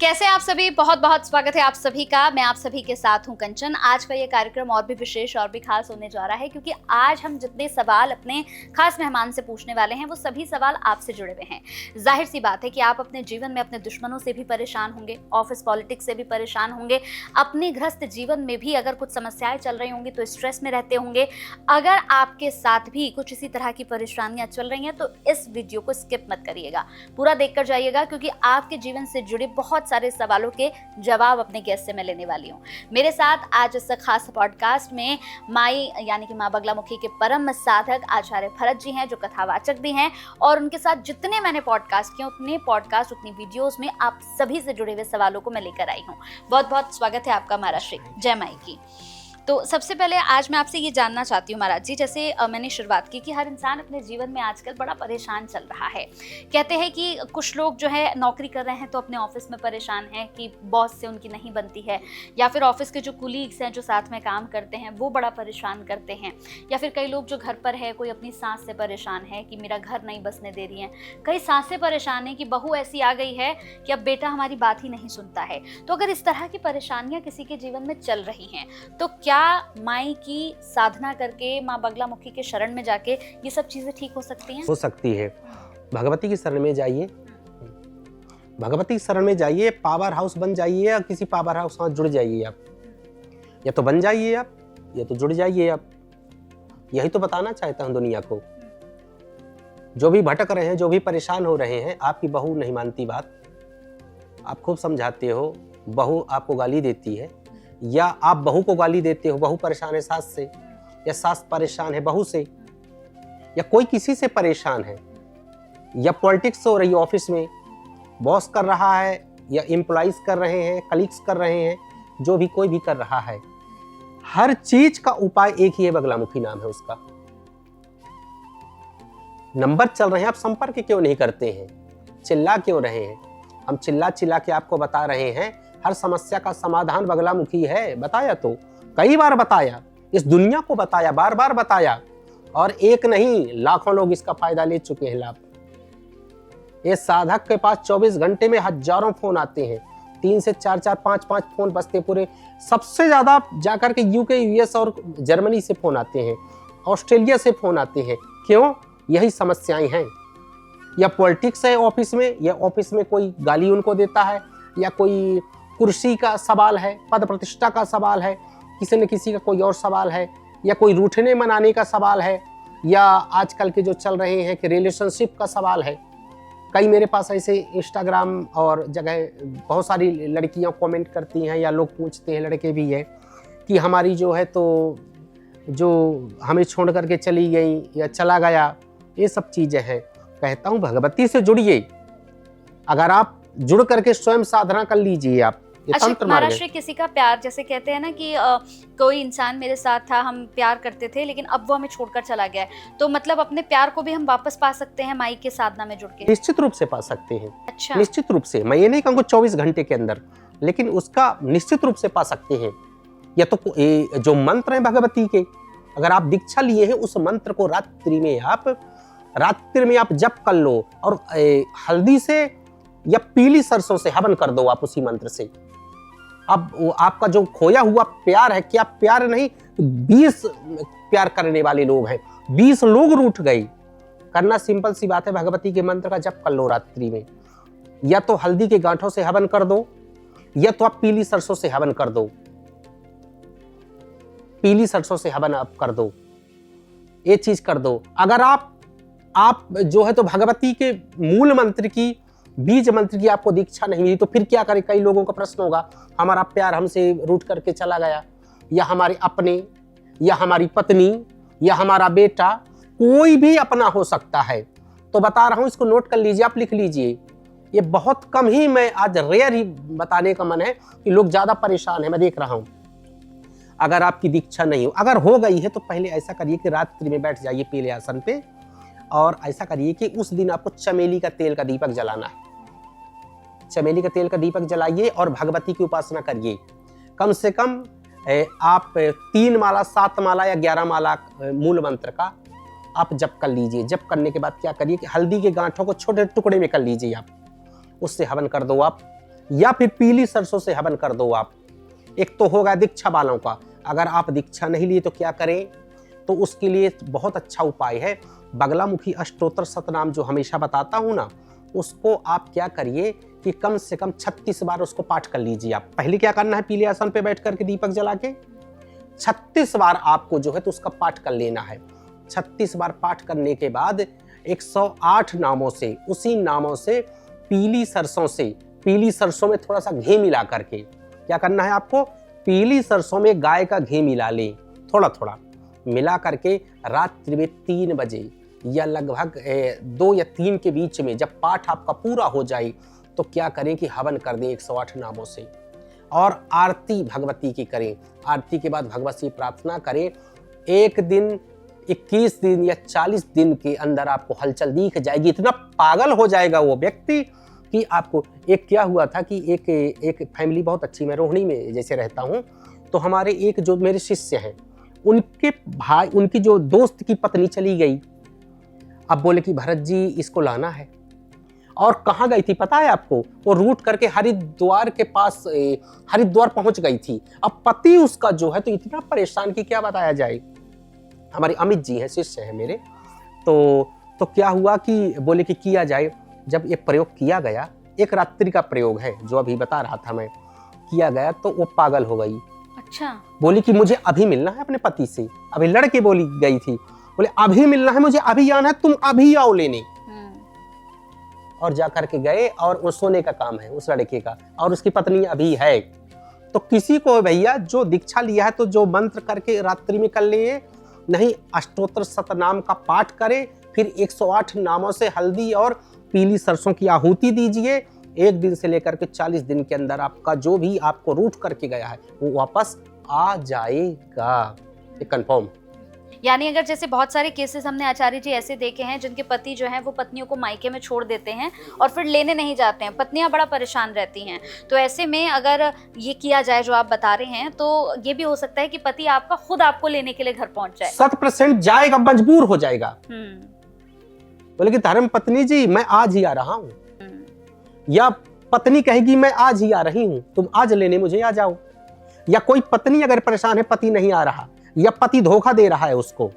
कैसे आप सभी, बहुत बहुत स्वागत है आप सभी का। मैं आप सभी के साथ हूं कंचन। आज का ये कार्यक्रम और भी विशेष और भी खास होने जा रहा है क्योंकि आज हम जितने सवाल अपने खास मेहमान से पूछने वाले हैं वो सभी सवाल आपसे जुड़े हुए हैं। जाहिर सी बात है कि आप अपने जीवन में अपने दुश्मनों से भी परेशान होंगे, ऑफिस पॉलिटिक्स से भी परेशान होंगे, अपने गृहस्थ जीवन में भी अगर कुछ समस्याएं चल रही होंगी तो स्ट्रेस में रहते होंगे। अगर आपके साथ भी कुछ इसी तरह की परेशानियां चल रही हैं तो इस वीडियो को स्किप मत करिएगा, पूरा देखकर जाइएगा क्योंकि आपके जीवन से जुड़े बहुत सारे सवालों के जवाब अपने गेस्ट से मैं लेने वाली हूँ। मेरे साथ आज इस खास पॉडकास्ट में माई यानी कि माँ बगलामुखी के परम साधक आचार्य भरत जी हैं जो कथावाचक भी हैं, और उनके साथ जितने मैंने पॉडकास्ट किए उतनी वीडियोस में आप सभी से जुड़े हुए सवालों को मैं लेकर आई हूँ। बहुत बहुत स्वागत है आपका महाराज श्री। जय माई की। तो सबसे पहले आज मैं आपसे ये जानना चाहती हूँ महाराज जी, जैसे मैंने शुरुआत की कि हर इंसान अपने जीवन में आजकल बड़ा परेशान चल रहा है। कहते हैं कि कुछ लोग जो है नौकरी कर रहे हैं तो अपने ऑफिस में परेशान हैं कि बॉस से उनकी नहीं बनती है, या फिर ऑफिस के जो कुलीग्स हैं जो साथ में काम करते हैं वो बड़ा परेशान करते हैं, या फिर कई लोग जो घर पर है कोई अपनी सास से परेशान है कि मेरा घर नहीं बसने दे रही हैं, कई सासें परेशान हैं कि बहू ऐसी आ गई है कि अब बेटा हमारी बात ही नहीं सुनता है। तो अगर इस तरह की परेशानियां किसी के जीवन में चल रही हैं तो क्या माई की साधना करके, माँ बगलामुखी के शरण में जाके ये सब चीजें ठीक हो सकती हैं? हो सकती है। भगवती की शरण में जाइए, भगवती की शरण में जाइए, पावर हाउस बन जाइए या किसी पावर हाउस साथ जुड़ जाइए आप, या तो बन जाइए आप या तो जुड़ जाइए आप। यही तो बताना चाहता हूँ दुनिया को। जो भी भटक रहे हैं, जो भी परेशान हो रहे हैं, आपकी बहू नहीं मानती बात, आप खूब समझाते हो, बहू आपको गाली देती है, या आप बहू को गाली देते हो, बहू परेशान है सास से, या सास परेशान है बहू से, या कोई किसी से परेशान है, या पॉलिटिक्स हो रही है ऑफिस में, बॉस कर रहा है या एम्प्लॉइज कर रहे हैं, कलीग्स कर रहे हैं, जो भी कोई भी कर रहा है, हर चीज का उपाय एक ही है, बगलामुखी नाम है उसका। नंबर चल रहे हैं, आप संपर्क क्यों नहीं करते हैं? चिल्ला क्यों रहे हैं? हम चिल्ला चिल्ला के आपको बता रहे हैं हर समस्या का समाधान बगलामुखी है। बताया तो कई बार बताया, इस दुनिया को बताया, बार बार बताया, और एक नहीं लाखों लोग इसका फायदा ले चुके हैं, लाभ। ये साधक के पास 24 घंटे में हजारों फोन आते हैं, 3 से 4 5 फोन बजते पूरे। सबसे ज्यादा जाकर के यूके, यूएस और जर्मनी से फोन आते हैं, ऑस्ट्रेलिया से फोन आते हैं। क्यों? यही समस्याएं हैं। या पॉलिटिक्स है ऑफिस में, या ऑफिस में कोई गाली उनको देता है, या कोई कुर्सी का सवाल है, पद प्रतिष्ठा का सवाल है, किसी न किसी का कोई और सवाल है, या कोई रूठने मनाने का सवाल है, या आजकल के जो चल रहे हैं कि रिलेशनशिप का सवाल है। कई मेरे पास ऐसे इंस्टाग्राम और जगह बहुत सारी लड़कियां कमेंट करती हैं, या लोग पूछते हैं, लड़के भी हैं, कि हमारी जो है तो जो हमें छोड़ करके चली गई या चला गया, ये सब चीज़ें हैं। कहता हूँ भगवती से जुड़िए। अगर आप जुड़ करके स्वयं साधना कर लीजिए आप। अच्छा महाराज श्री, किसी का प्यार, जैसे कहते हैं ना कि कोई इंसान मेरे साथ था, हम प्यार करते थे लेकिन अब वो हमें छोड़कर चला गया है, तो मतलब अपने प्यार को भी हम वापस पा सकते हैं माई के साधना में जुड़ के? निश्चित रूप से पा सकते हैं। अच्छा, निश्चित रूप से। मैं ये नहीं कहूँगा 24 घंटे के अंदर, लेकिन उसका निश्चित रूप से पा सकते हैं। या तो जो मंत्र है भगवती के, अगर आप दीक्षा लिए हैं, उस मंत्र को रात्रि में आप जप कर लो, और हल्दी से या पीली सरसों से हवन कर दो आप उसी मंत्र से। अब आपका जो खोया हुआ प्यार है, क्या प्यार नहीं, 20 प्यार करने वाले लोग हैं, 20 लोग रूठ गए। करना सिंपल सी बात है, भगवती के मंत्र का जप कर लो रात्रि में। या तो हल्दी के गांठों से हवन कर दो, या तो आप पीली सरसों से हवन कर दो। पीली सरसों से हवन आप कर दो, ये चीज कर दो। अगर आप जो है तो भगवती के मूल मंत्र की, बीज मंत्र की आपको दीक्षा नहीं मिली तो फिर क्या करें? कई लोगों का प्रश्न होगा, हमारा प्यार हमसे रूठ करके चला गया, या हमारे अपने, या हमारी पत्नी, या हमारा बेटा, कोई भी अपना हो सकता है। तो बता रहा हूं, इसको नोट कर लीजिए, आप लिख लीजिए। ये बहुत कम ही, मैं आज रेयर ही बताने का मन है कि लोग ज्यादा परेशान है, मैं देख रहा हूं। अगर आपकी दीक्षा नहीं हो, अगर हो गई है, तो पहले ऐसा करिए कि रात्रि में बैठ जाइए पीले आसन पे, और ऐसा करिए कि उस दिन आपको चमेली का तेल का दीपक जलाना है। चमेली का तेल का दीपक जलाइए और भगवती की उपासना करिए। कम से कम आप 3 माला, 7 माला या 11 माला मूल मंत्र का आप जप कर लीजिए। जप करने के बाद क्या करिए कि हल्दी के गांठों को छोटे टुकड़े में कर लीजिए आप, उससे हवन कर दो आप। या फिर पीली सरसों से हवन कर दो आप। एक तो होगा दीक्षा वालों का, अगर आप दीक्षा नहीं लिए तो क्या करें, तो उसके लिए बहुत अच्छा उपाय है बगलामुखी अष्टोत्तर शतनाम जो हमेशा बताता हूं ना, उसको आप क्या करिए कि कम से कम 36 बार उसको पाठ कर लीजिए। आप पहले क्या करना है, पीले आसन पे बैठ करके दीपक जला के 36 बार आपको जो है तो उसका पाठ कर लेना है। 36 बार पाठ करने के बाद 108 नामों से, उसी नामों से पीली सरसों में थोड़ा सा घी मिला करके क्या करना है आपको, पीली सरसों में गाय का घी मिला लें, थोड़ा थोड़ा मिला करके रात्रि में 3 बजे या लगभग 2 या 3 के बीच में जब पाठ आपका पूरा हो जाए तो क्या करें कि हवन कर दें 108 नामों से, और आरती भगवती की करें। आरती के बाद भगवत से प्रार्थना करें। एक दिन, 21 दिन या 40 दिन के अंदर आपको हलचल दिख जाएगी। इतना पागल हो जाएगा वो व्यक्ति कि आपको। एक क्या हुआ था कि एक फैमिली बहुत अच्छी, मैं रोहिणी में जैसे रहता हूँ, तो हमारे एक जो मेरे शिष्य हैं, उनके भाई, उनकी जो दोस्त की पत्नी चली गई। अब बोले कि भरत जी इसको लाना है, और कहाँ गई थी पता है आपको, वो रूट करके हरिद्वार के पास, हरिद्वार पहुंच गई थी। अब पति उसका जो है तो इतना परेशान कि क्या बताया जाए। हमारे अमित जी हैं, शिष्य हैं मेरे, तो क्या हुआ कि बोले कि किया जाए। जब ये प्रयोग किया गया, एक रात्रि का प्रयोग है जो अभी बता रहा था मैं, किया गया तो वो पागल हो गई। अच्छा। बोली कि मुझे अभी मिलना है अपने पति से, अभी लड़के बोली गई थी, बोले अभी मिलना है मुझे, अभी आना है, तुम अभी आओ लेने। और जा करके गए, और वो सोने का काम है उस लड़के का, और उसकी पत्नी अभी है। तो किसी को भैया जो दीक्षा लिया है तो जो मंत्र करके रात्रि में कर लिए, नहीं अष्टोत्तर शतनाम का पाठ करे, फिर 108 नामों से हल्दी और पीली सरसों की आहुति दीजिए। 1 दिन से लेकर के 40 दिन के अंदर आपका जो भी आपको रूठ करके गया है वो वापस आ जाएगा, ये कंफर्म। यानी अगर जैसे बहुत सारे केसेस हमने आचार्य जी ऐसे देखे हैं जिनके पति जो हैं वो पत्नियों को मायके में छोड़ देते हैं और फिर लेने नहीं जाते हैं, पत्नियां बड़ा परेशान रहती हैं। तो ऐसे में अगर ये किया जाए जो आप बता रहे हैं, तो ये भी हो सकता है कि पति आपका खुद आपको लेने के लिए घर पहुंच जाए। 100% जाएगा, मजबूर हो जाएगा। बोले कि धर्म पत्नी जी मैं आज ही आ रहा हूँ, या पत्नी कहेगी मैं आज ही आ रही हूँ, तुम आज लेने मुझे आ जाओ। या कोई पत्नी अगर परेशान है, पति नहीं आ रहा, या पति धोखा दे रहा है उसको,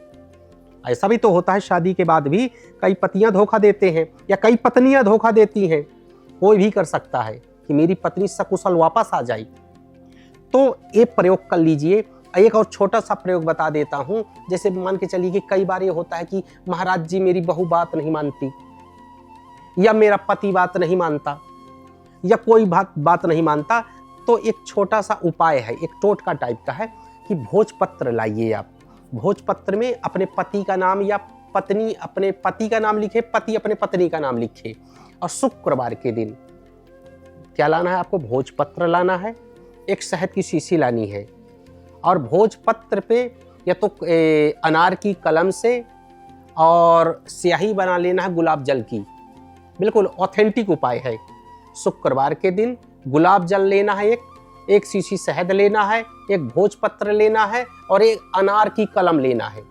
ऐसा भी तो होता है, शादी के बाद भी कई पतियां धोखा देते हैं या कई पत्नियां धोखा देती हैं। कोई भी कर सकता है कि मेरी पत्नी सकुशल वापस आ जाए। तो ये प्रयोग कर लीजिए। एक और छोटा सा प्रयोग बता देता हूं, जैसे मान के चलिए कि कई बार ये होता है कि महाराज जी मेरी बहू बात नहीं मानती, या मेरा पति बात नहीं मानता, या कोई बात नहीं मानता। तो एक छोटा सा उपाय है, एक टोटका टाइप का है कि भोजपत्र लाइए आप। भोजपत्र में अपने पति का नाम या पत्नी अपने पति का नाम लिखे, पति अपने पत्नी का नाम लिखे, और शुक्रवार के दिन क्या लाना है आपको, भोजपत्र लाना है, एक शहद की शीशी लानी है, और भोजपत्र पे या तो अनार की कलम से और स्याही बना लेना है गुलाब जल की। बिल्कुल ऑथेंटिक उपाय है। शुक्रवार के दिन गुलाब जल लेना है, एक शीशी शहद लेना है, एक भोजपत्र लेना है, और एक अनार की कलम लेना है।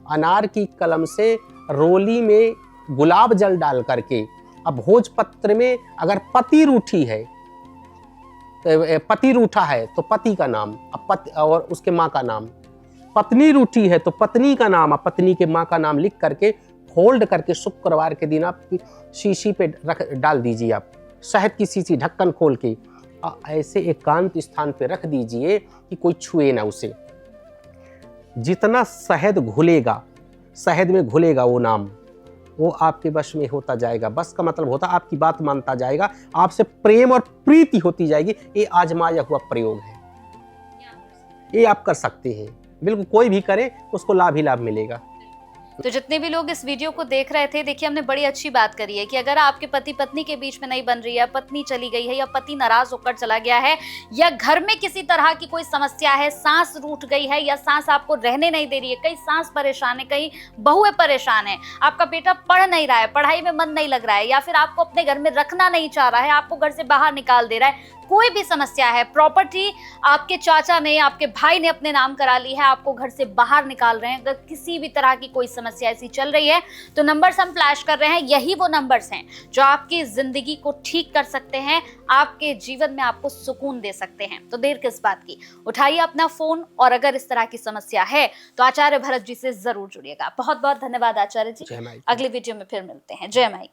अनार की कलम से रोली में गुलाब जल डाल करके, अब भोजपत्र में अगर पति रूठी है, पति रूठा है तो पति का नाम, अब पति और उसके माँ का नाम, पत्नी रूठी है तो पत्नी का नाम, अब पत्नी के माँ का नाम लिख करके फोल्ड करके शुक्रवार के दिन आप शीशी पे डाल दीजिए। आप शहद की शीशी ढक्कन खोल के ऐसे एकांत स्थान पे रख दीजिए कि कोई छुए ना उसे। जितना शहद घुलेगा, शहद में घुलेगा वो नाम, वो आपके वश में होता जाएगा। बस का मतलब होता आपकी बात मानता जाएगा, आपसे प्रेम और प्रीति होती जाएगी। ये आजमाया हुआ प्रयोग है, ये आप कर सकते हैं। बिल्कुल कोई भी करे उसको लाभ ही लाभ मिलेगा। तो जितने भी लोग इस वीडियो को देख रहे थे, देखिए हमने बड़ी अच्छी बात करी है कि अगर आपके पति पत्नी के बीच में नहीं बन रही है, पत्नी चली गई है या पति नाराज होकर चला गया है, या घर में किसी तरह की कोई समस्या है, सांस रूठ गई है या सांस आपको रहने नहीं दे रही है, कहीं सांस परेशान है, कहीं बहुएं परेशान है, आपका बेटा पढ़ नहीं रहा है, पढ़ाई में मन नहीं लग रहा है, या फिर आपको अपने घर में रखना नहीं चाह रहा है, आपको घर से बाहर निकाल दे रहा है, कोई भी समस्या है, प्रॉपर्टी आपके चाचा ने, आपके भाई ने अपने नाम करा ली है, आपको घर से बाहर निकाल रहे हैं, अगर किसी भी तरह की कोई समस्या ऐसी चल रही है तो नंबर्स हम फ्लैश कर रहे हैं, यही वो नंबर्स हैं जो आपकी जिंदगी को ठीक कर सकते हैं, आपके जीवन में आपको सुकून दे सकते हैं। तो देर किस बात की, उठाइए अपना फोन और अगर इस तरह की समस्या है तो आचार्य भरत जी से जरूर जुड़िएगा। बहुत बहुत धन्यवाद आचार्य जी। जय माई की। अगले वीडियो में फिर मिलते हैं। जय माई की।